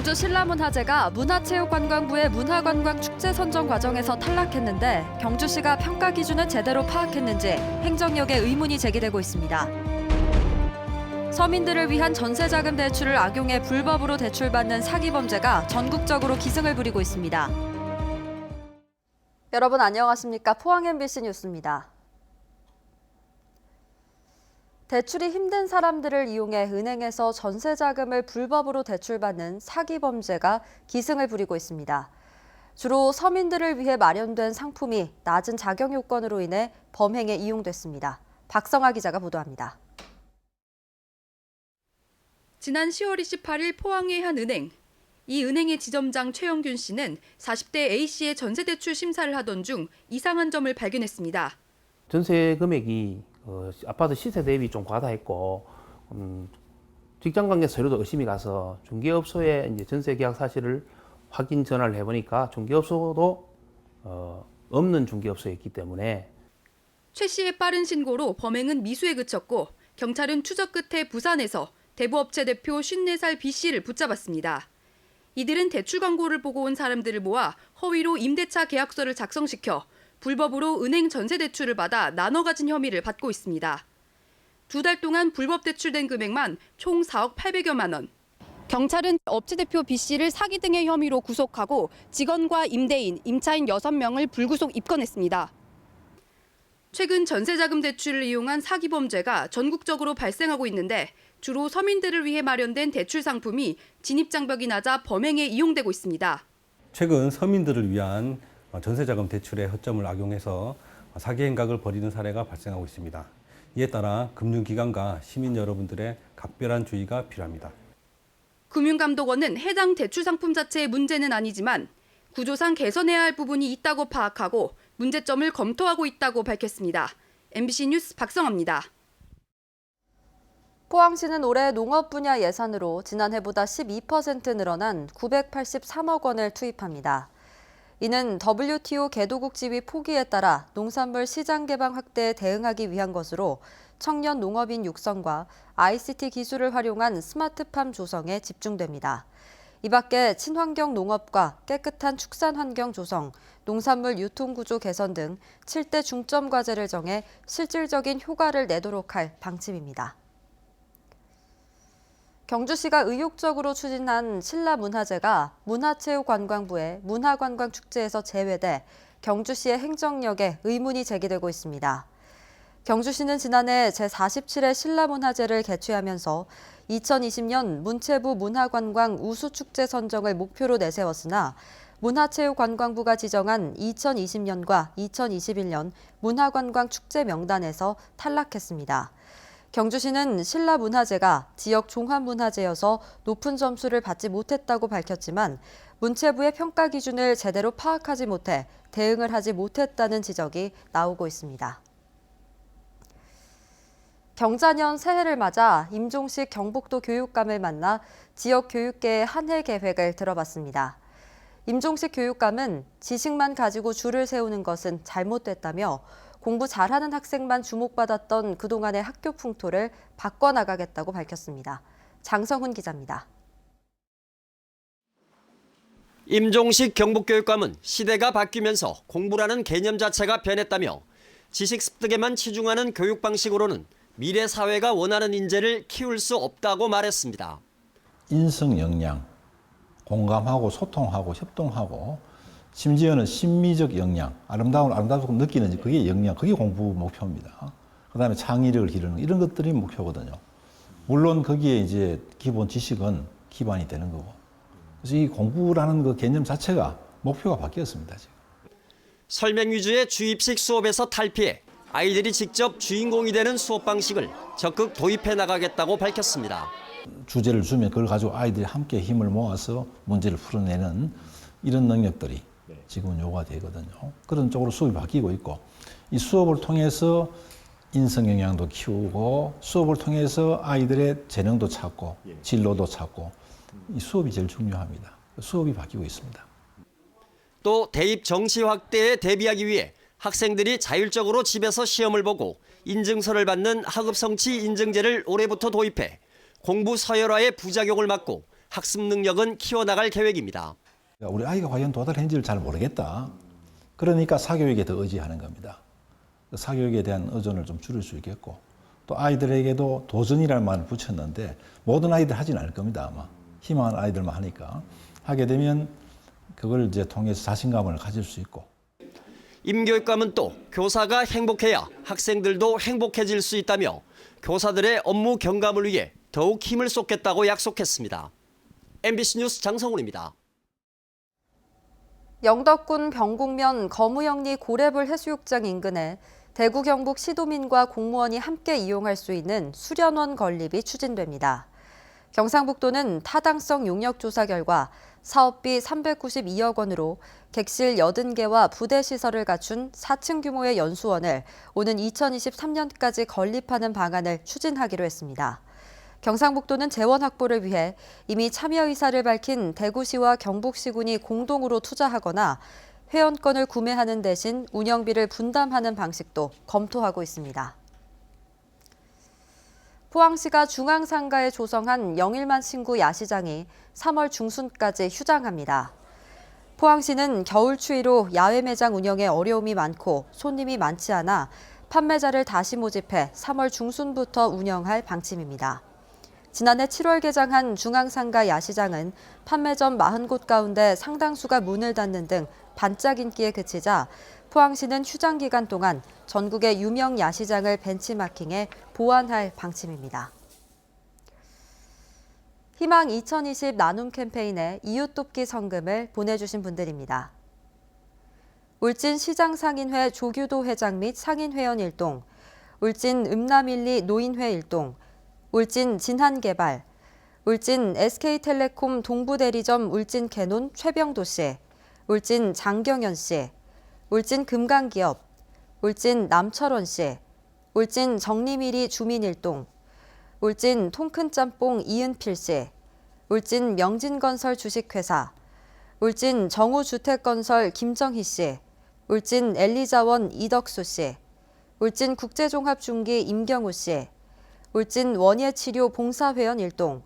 경주 신라문화제가 문화체육관광부의 문화관광축제 선정 과정에서 탈락했는데 경주시가 평가 기준을 제대로 파악했는지 행정력에 의문이 제기되고 있습니다. 서민들을 위한 전세자금 대출을 악용해 불법으로 대출받는 사기 범죄가 전국적으로 기승을 부리고 있습니다. 여러분 안녕하십니까? 포항 MBC 뉴스입니다. 대출이 힘든 사람들을 이용해 은행에서 전세자금을 불법으로 대출받는 사기 범죄가 기승을 부리고 있습니다. 주로 서민들을 위해 마련된 상품이 낮은 자격 요건으로 인해 범행에 이용됐습니다. 박성아 기자가 보도합니다. 지난 10월 28일 포항의 한 은행. 이 은행의 지점장 최영균 씨는 40대 A씨의 전세대출 심사를 하던 중 이상한 점을 발견했습니다. 전세 금액이 아파트 시세 대비 좀 과다했고 직장관계 서류도 의심이 가서 중개업소에 이제 전세 계약 사실을 확인 전화를 해보니까 중개업소도 없는 중개업소였기 때문에 최 씨의 빠른 신고로 범행은 미수에 그쳤고 경찰은 추적 끝에 부산에서 대부업체 대표 54살 B 씨를 붙잡았습니다. 이들은 대출 광고를 보고 온 사람들을 모아 허위로 임대차 계약서를 작성시켜 불법으로 은행 전세 대출을 받아 나눠 가진 혐의를 받고 있습니다. 2달 동안 불법 대출된 금액만 총 4억 800여만 원. 경찰은 업체 대표 B 씨를 사기 등의 혐의로 구속하고 직원과 임대인, 임차인 6명을 불구속 입건했습니다. 최근 전세자금 대출을 이용한 사기 범죄가 전국적으로 발생하고 있는데 주로 서민들을 위해 마련된 대출 상품이 진입장벽이 낮아 범행에 이용되고 있습니다. 최근 서민들을 위한 전세자금 대출의 허점을 악용해서 사기 행각을 벌이는 사례가 발생하고 있습니다. 이에 따라 금융기관과 시민 여러분들의 각별한 주의가 필요합니다. 금융감독원은 해당 대출 상품 자체의 문제는 아니지만 구조상 개선해야 할 부분이 있다고 파악하고 문제점을 검토하고 있다고 밝혔습니다. MBC 뉴스 박성아입니다. 포항시는 올해 농업 분야 예산으로 지난해보다 12% 늘어난 983억 원을 투입합니다. 이는 WTO 개도국 지위 포기에 따라 농산물 시장 개방 확대에 대응하기 위한 것으로 청년 농업인 육성과 ICT 기술을 활용한 스마트팜 조성에 집중됩니다. 이 밖에 친환경 농업과 깨끗한 축산 환경 조성, 농산물 유통 구조 개선 등 7대 중점 과제를 정해 실질적인 효과를 내도록 할 방침입니다. 경주시가 의욕적으로 추진한 신라문화제가 문화체육관광부의 문화관광축제에서 제외돼 경주시의 행정력에 의문이 제기되고 있습니다. 경주시는 지난해 제47회 신라문화제를 개최하면서 2020년 문체부 문화관광 우수축제 선정을 목표로 내세웠으나 문화체육관광부가 지정한 2020년과 2021년 문화관광축제 명단에서 탈락했습니다. 경주시는 신라문화제가 지역 종합문화제여서 높은 점수를 받지 못했다고 밝혔지만 문체부의 평가 기준을 제대로 파악하지 못해 대응을 하지 못했다는 지적이 나오고 있습니다. 경자년 새해를 맞아 임종식 경북도 교육감을 만나 지역 교육계의 한 해 계획을 들어봤습니다. 임종식 교육감은 지식만 가지고 줄을 세우는 것은 잘못됐다며 공부 잘하는 학생만 주목받았던 그동안의 학교 풍토를 바꿔나가겠다고 밝혔습니다. 장성훈 기자입니다. 임종식 경북교육감은 시대가 바뀌면서 공부라는 개념 자체가 변했다며 지식 습득에만 치중하는 교육 방식으로는 미래 사회가 원하는 인재를 키울 수 없다고 말했습니다. 인성 역량, 공감하고 소통하고 협동하고 심지어는 심미적 역량, 아름다움을 느끼는 그게 역량, 그게 공부 목표입니다. 그다음에 창의력을 기르는 이런 것들이 목표거든요. 물론 거기에 이제 기본 지식은 기반이 되는 거고. 그래서 이 공부라는 그 개념 자체가 목표가 바뀌었습니다, 지금. 설명 위주의 주입식 수업에서 탈피해 아이들이 직접 주인공이 되는 수업 방식을 적극 도입해 나가겠다고 밝혔습니다. 주제를 주면 그걸 가지고 아이들이 함께 힘을 모아서 문제를 풀어내는 이런 능력들이 지금은 요구가 되거든요. 그런 쪽으로 수업이 바뀌고 있고 이 수업을 통해서 인성 역량도 키우고 수업을 통해서 아이들의 재능도 찾고 진로도 찾고 이 수업이 제일 중요합니다. 수업이 바뀌고 있습니다. 또 대입 정시 확대에 대비하기 위해 학생들이 자율적으로 집에서 시험을 보고 인증서를 받는 학업 성취 인증제를 올해부터 도입해 공부 서열화의 부작용을 막고 학습 능력은 키워나갈 계획입니다. 우리 아이가 과연 도달했는지를 잘 모르겠다. 그러니까 사교육에 더 의지하는 겁니다. 사교육에 대한 의존을 좀 줄일 수 있겠고, 또 아이들에게도 도전이라는 말을 붙였는데 모든 아이들 하진 않을 겁니다. 아마 희망하는 아이들만 하니까 하게 되면 그걸 이제 통해서 자신감을 가질 수 있고. 임 교육감은 또 교사가 행복해야 학생들도 행복해질 수 있다며 교사들의 업무 경감을 위해 더욱 힘을 쏟겠다고 약속했습니다. MBC 뉴스 장성훈입니다. 영덕군 병곡면 거무영리 고래불 해수욕장 인근에 대구 경북 시도민과 공무원이 함께 이용할 수 있는 수련원 건립이 추진됩니다. 경상북도는 타당성 용역 조사 결과 사업비 392억 원으로 객실 80개와 부대 시설을 갖춘 4층 규모의 연수원을 오는 2023년까지 건립하는 방안을 추진하기로 했습니다. 경상북도는 재원 확보를 위해 이미 참여 의사를 밝힌 대구시와 경북시군이 공동으로 투자하거나 회원권을 구매하는 대신 운영비를 분담하는 방식도 검토하고 있습니다. 포항시가 중앙상가에 조성한 영일만 신구 야시장이 3월 중순까지 휴장합니다. 포항시는 겨울 추위로 야외 매장 운영에 어려움이 많고 손님이 많지 않아 판매자를 다시 모집해 3월 중순부터 운영할 방침입니다. 지난해 7월 개장한 중앙상가 야시장은 판매점 40곳 가운데 상당수가 문을 닫는 등 반짝 인기에 그치자 포항시는 휴장 기간 동안 전국의 유명 야시장을 벤치마킹해 보완할 방침입니다. 희망 2020 나눔 캠페인에 이웃 돕기 성금을 보내주신 분들입니다. 울진 시장상인회 조규도 회장 및 상인회원 일동, 울진 음남일리 노인회 일동, 울진 진한개발, 울진 SK텔레콤 동부대리점 울진 캐논 최병도 씨, 울진 장경현 씨, 울진 금강기업, 울진 남철원 씨, 울진 정리미리 주민일동, 울진 통큰짬뽕 이은필 씨, 울진 명진건설 주식회사, 울진 정우주택건설 김정희 씨, 울진 엘리자원 이덕수 씨, 울진 국제종합중기 임경우 씨, 울진 원예치료 봉사회원 일동,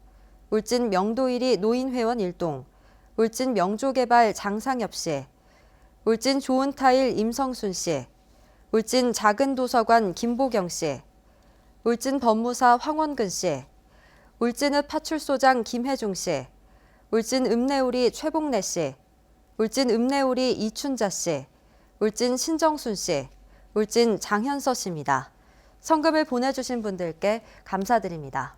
울진 명도일이 노인회원 일동, 울진 명조개발 장상엽 씨, 울진 좋은타일 임성순 씨, 울진 작은도서관 김보경 씨, 울진 법무사 황원근 씨, 울진읍 파출소장 김혜중 씨, 울진 읍내우리 최봉래 씨, 울진 읍내우리 이춘자 씨, 울진 신정순 씨, 울진 장현서 씨입니다. 성금을 보내주신 분들께 감사드립니다.